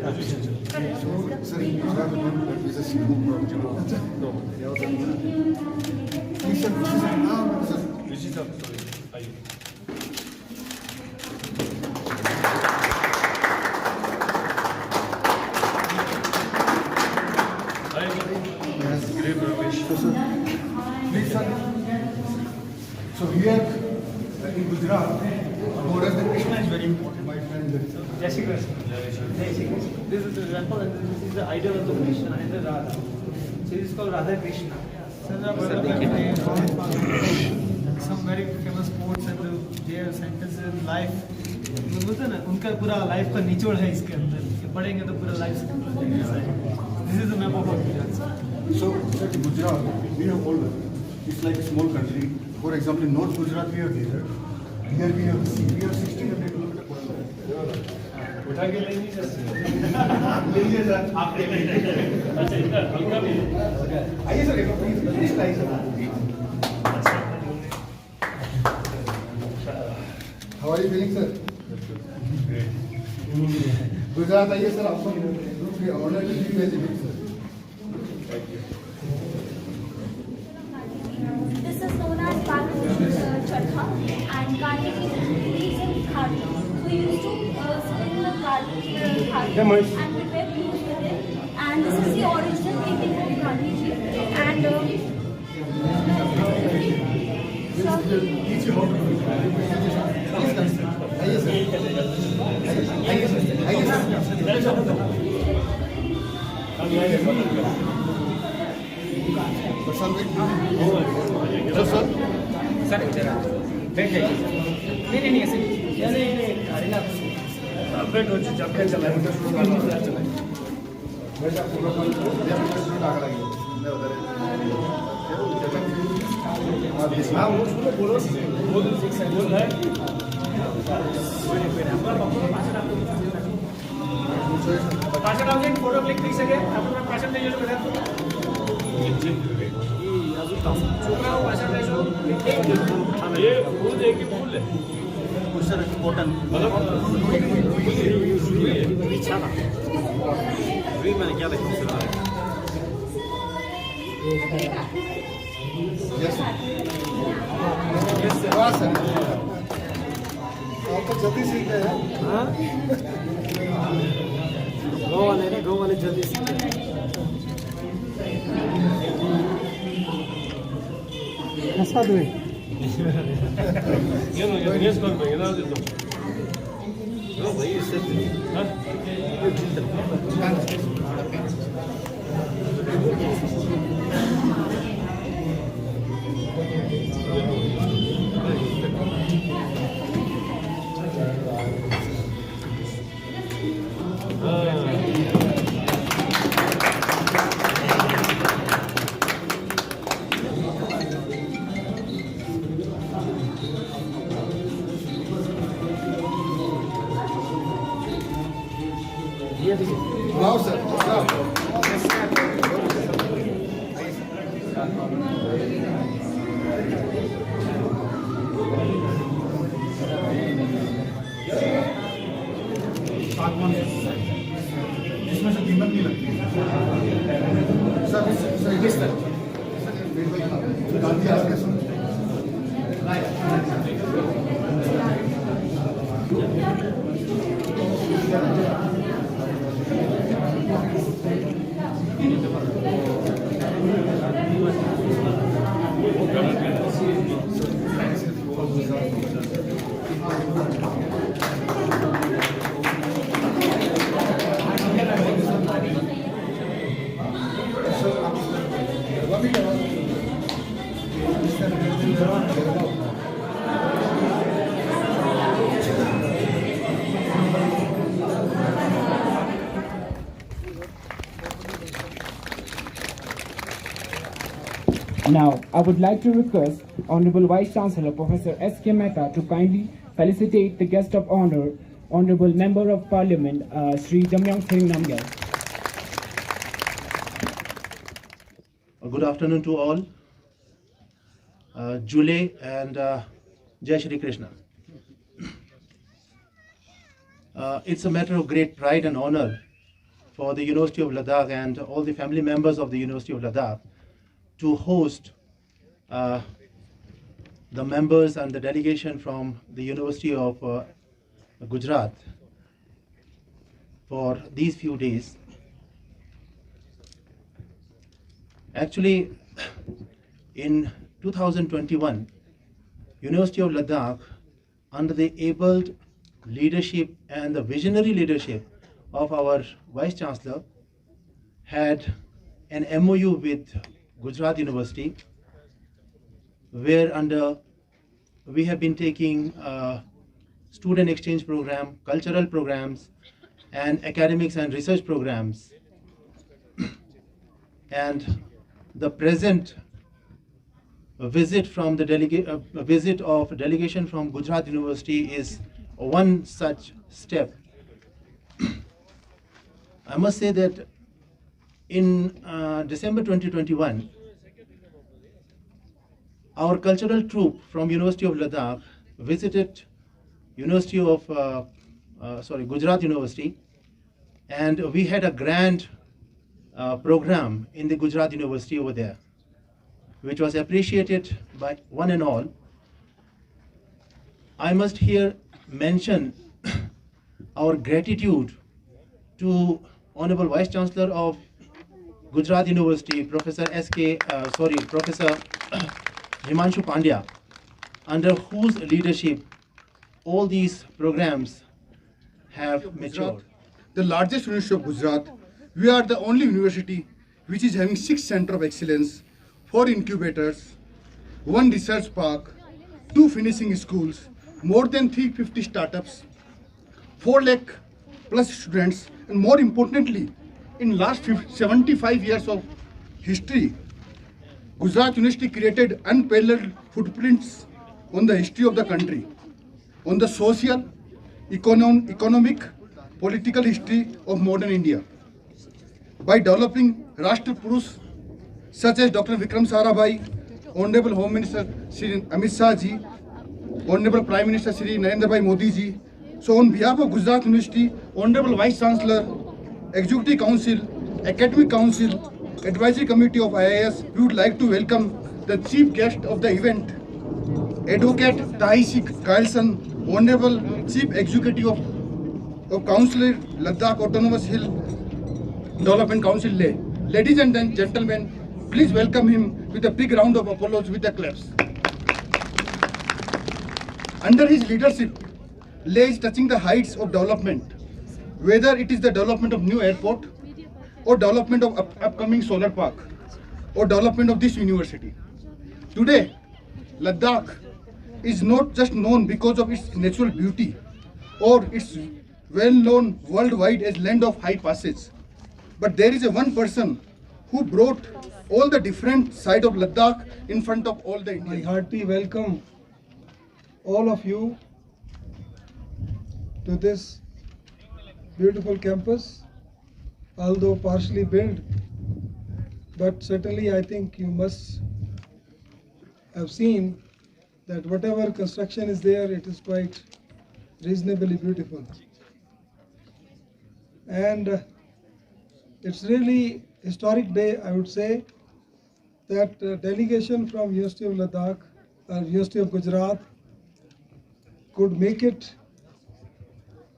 Sir, in Gujarat, there is a school. Please, sir, sir. Please, sir. So here in Gujarat, Goras the Krishna is very important. My friend. Jai Shri Krishna. This is the example, and this is the idol of the Krishna and the Radha. So this is called Radha Krishna. Some very famous quotes and their sentences in life. बोलते हैं ना उनका पूरा life का निचोड़ है इसके अंदर कि पढ़ेंगे तो पूरा लाइफ से this is the map of Gujarat. So, sir, in Gujarat, we have all, it's like a small country. For example, in North Gujarat, we have desert. Here we have sea. We have 1600 kilometers. उठा के ले नहीं सकते. लीजिए sir, आप ले लीजिए. अच्छा इधर हल्का भी आइए सर, एक प्लीज आइए sir. How are you feeling, sir? Gujarat आइए सर, आपको honour to give as gift sir. This is known as Chatha, and garlic is leaves in khadi. So we used to spin the garlic khadi and prepare clothes with it. And this is the original painting of Gandhi ji. And Teach you how to do it. Please come, sir. आइए sir. आइए sir. आइए sir. Sir sir इधर बैठ जाइए. नहीं ऐसे update हो चुका है. चला बेटा पूरा आग लगी. हाँ वो बोलो बोल है. पाचन आप एक फोटो क्लिक કરી શકે આપણે પાછળ લઈ જજો બધા છોકરાઓ પાછળ લેજો. ये फूल एक ही फूल है सर कॉटन मतलब बिछाना फ्री मैंने क्या देखा सर. Yes sir. वाह सर, आप तो जल्दी सीख गए हैं. हाँ गो वाले जल्दी सीख गए. ऐसा दो ये не сколько не надо то. Ну, भाई इससे हां वाह सर. इसमें से कीमत नहीं लगती सर. सर किस तरह गांधी आगे सुन. Now, I would like to request Honorable Vice Chancellor Professor S.K. Mehta to kindly felicitate the guest of honor, Honorable Member of Parliament, Sri Jamyang Thering Namgyal. Good afternoon to all. Jule and Jai Shri Krishna. It's a matter of great pride and honor for the University of Ladakh and all the family members of the University of Ladakh to host the members and the delegation from the University of Gujarat for these few days. Actually, in 2021, University of Ladakh, under the abled leadership and the visionary leadership of our Vice Chancellor, had an MOU with Gujarat University, where under we have been taking student exchange program, cultural programs, and academics and research programs. And the present visit from the visit of a delegation from Gujarat University is one such step. I must say that in December 2021, our cultural troupe from University of Ladakh visited Gujarat University, and we had a grand program in the Gujarat University over there, which was appreciated by one and all. I must here mention our gratitude to Honorable Vice Chancellor of Gujarat University, Professor Himanshu Pandya, under whose leadership all these programs have matured. The largest university of Gujarat, we are the only university which is having 6 centers of excellence, 4 incubators, 1 research park, 2 finishing schools, more than 350 startups, 4 lakh plus students, and more importantly, in last 75 years of history, Gujarat University created unparalleled footprints on the history of the country, on the social, economic, political history of modern India. By developing Rashtra Purush such as Dr. Vikram Sarabhai, Honorable Home Minister Shri Amit Shah ji, Honorable Prime Minister Shri Narendra Bhai Modi ji. So on behalf of Gujarat University, Honorable Vice Chancellor, Executive Council, Academic Council, Advisory Committee of IIS, we would like to welcome the chief guest of the event, Advocate Tahisi Kailson, Honorable Chief Executive of Council Ladakh Autonomous Hill Development Council Leh. Ladies and gentlemen, please welcome him with a big round of applause with the claps. Under his leadership, Leh is touching the heights of development, whether it is the development of new airport, or development of upcoming solar park, or development of this university. Today, Ladakh is not just known because of its natural beauty, or its well known worldwide as land of high passage, but there is a one person who brought all the different side of Ladakh in front of all the Indians. I heartily welcome all of you to this beautiful campus, although partially built, but certainly I think you must have seen that whatever construction is there, it is quite reasonably beautiful. And it's really historic day, I would say, that delegation from University of Ladakh, University of Gujarat, could make it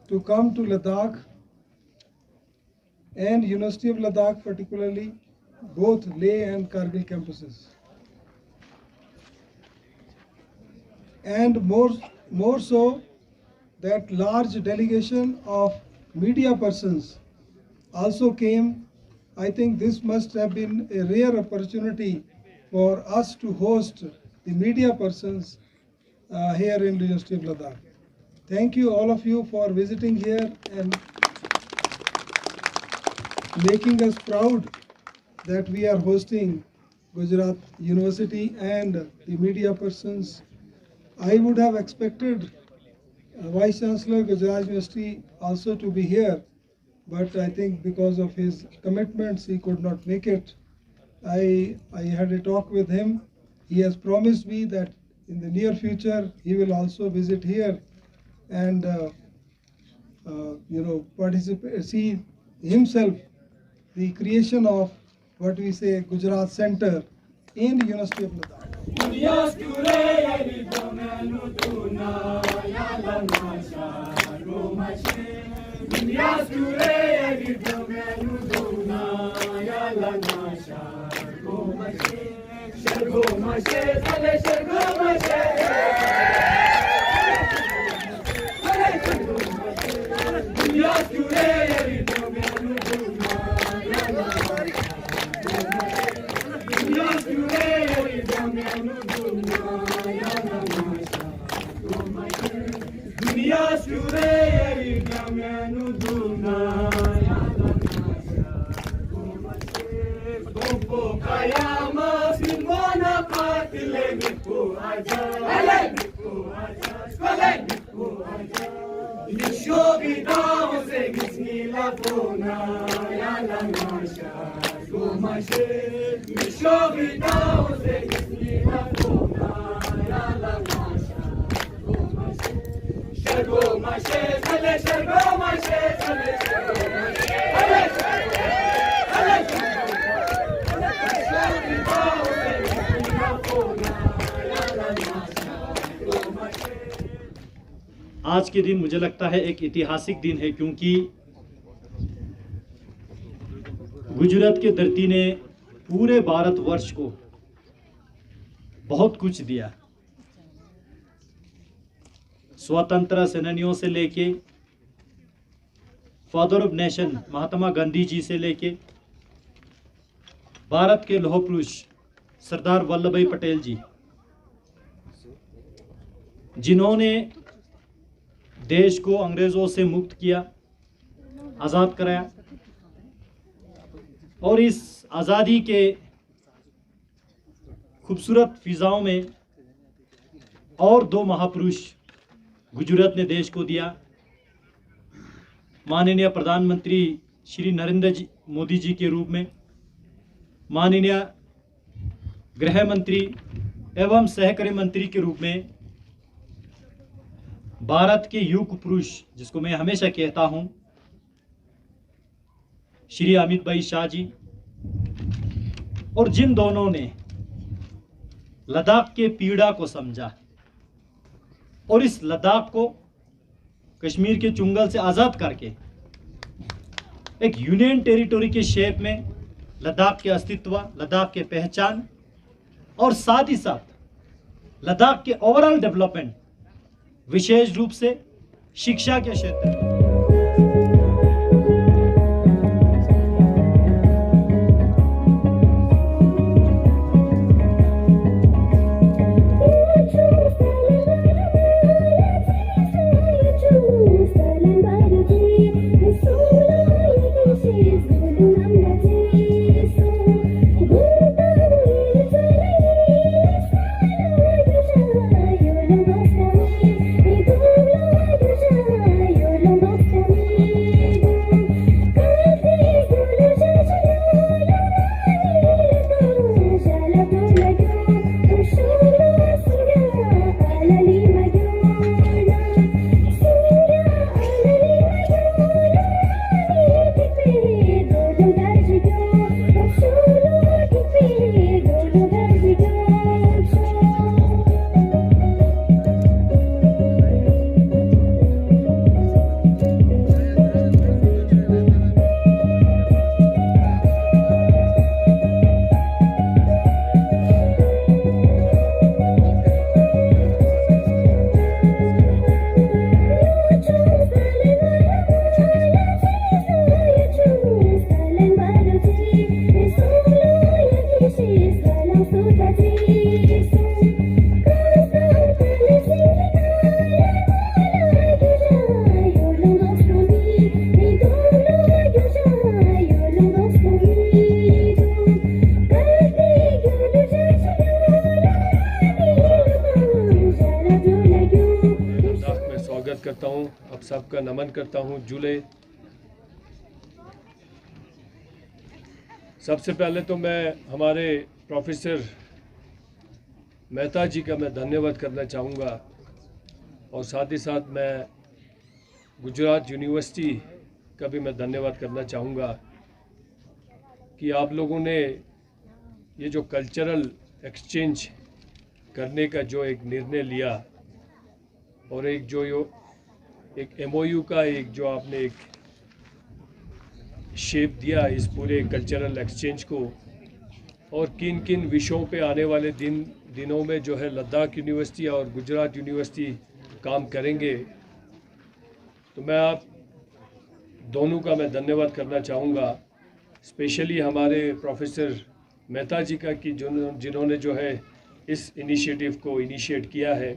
to come to Ladakh, and University of Ladakh particularly, both Leh and Kargil campuses. And more so, that large delegation of media persons also came. I think this must have been a rare opportunity for us to host the media persons here in the University of Ladakh. Thank you all of you for visiting here and making us proud that we are hosting Gujarat University and the media persons. I would have expected Vice Chancellor Gujarat University also to be here, but I think because of his commitments he could not make it. I had a talk with him. He has promised me that in the near future he will also visit here and participate, see himself the creation of what we say Gujarat Center in University of Ladakh. आज के दिन मुझे लगता है एक ऐतिहासिक दिन है, क्योंकि गुजरात की धरती ने पूरे भारतवर्ष को बहुत कुछ दिया। स्वतंत्रता सेनानियों से लेके father of nation Mahatma Gandhi ji से लेके भारत के लौह पुरुष सरदार वल्लभ भाई पटेल जी, जिन्होंने देश को अंग्रेजों से मुक्त किया, आज़ाद कराया। और इस आज़ादी के खूबसूरत फिजाओं में और दो महापुरुष गुजरात ने देश को दिया। माननीय प्रधानमंत्री श्री नरेंद्र मोदी जी के रूप में, माननीय गृह मंत्री एवं सहकारी मंत्री के रूप में, भारत के युग पुरुष जिसको मैं हमेशा कहता हूं श्री अमित भाई शाह जी, और जिन दोनों ने लद्दाख के पीड़ा को समझा और इस लद्दाख को कश्मीर के चुंगल से आज़ाद करके एक यूनियन टेरिटरी के शेप में लद्दाख के अस्तित्व, लद्दाख के पहचान और साथ ही साथ लद्दाख के ओवरऑल डेवलपमेंट, विशेष रूप से शिक्षा के क्षेत्र में करता हूं, आप सबका नमन करता हूं। जुले सबसे पहले तो मैं हमारे प्रोफेसर मेहता जी का मैं धन्यवाद करना चाहूँगा और साथ ही साथ मैं गुजरात यूनिवर्सिटी का भी मैं धन्यवाद करना चाहूँगा कि आप लोगों ने ये जो कल्चरल एक्सचेंज करने का जो एक निर्णय लिया और एक जो एक MOU का एक जो आपने एक शेप दिया इस पूरे कल्चरल एक्सचेंज को, और किन किन विषयों पे आने वाले दिनों में जो है लद्दाख यूनिवर्सिटी और गुजरात यूनिवर्सिटी काम करेंगे, तो मैं आप दोनों का मैं धन्यवाद करना चाहूँगा। स्पेशली हमारे प्रोफेसर मेहता जी का कि जिन्होंने जो है इस इनिशिएटिव को इनिशिएट किया है।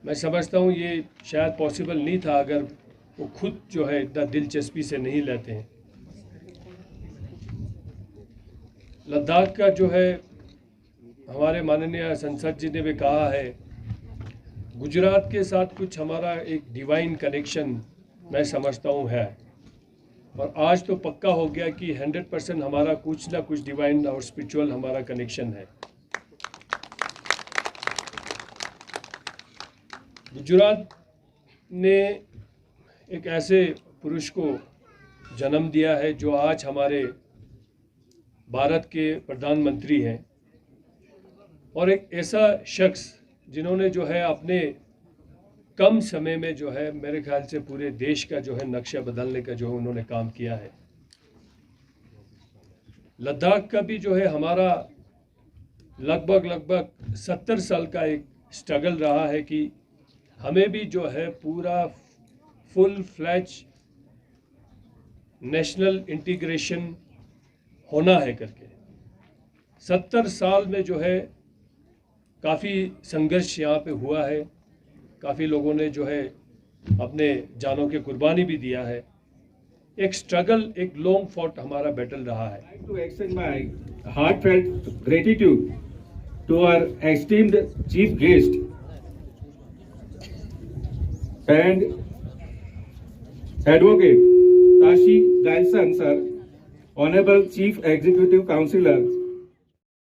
मैं समझता हूँ ये शायद पॉसिबल नहीं था अगर वो खुद जो है इतना दिलचस्पी से नहीं लेते हैं। लद्दाख का जो है हमारे माननीय संसद जी ने भी कहा है, गुजरात के साथ कुछ हमारा एक डिवाइन कनेक्शन मैं समझता हूँ है, और आज तो पक्का हो गया कि 100% हमारा कुछ ना कुछ डिवाइन और स्पिरिचुअल हमारा कनेक्शन है। गुजरात ने एक ऐसे पुरुष को जन्म दिया है जो आज हमारे भारत के प्रधानमंत्री हैं, और एक ऐसा शख्स जिन्होंने जो है अपने कम समय में जो है मेरे ख्याल से पूरे देश का जो है नक्शा बदलने का जो उन्होंने काम किया है। लद्दाख का भी जो है हमारा लगभग 70 साल का एक स्ट्रगल रहा है कि हमें भी जो है पूरा फुल फ्लैज नेशनल इंटीग्रेशन होना है करके। 70 साल में जो है काफ़ी संघर्ष यहाँ पे हुआ है, काफ़ी लोगों ने जो है अपने जानों की कुर्बानी भी दिया है। एक स्ट्रगल, एक लॉन्ग फॉट हमारा बैटल रहा है। To extend my heartfelt gratitude to our esteemed chief guest and advocate Tashi Galsan sir, Honorable Chief Executive Councillor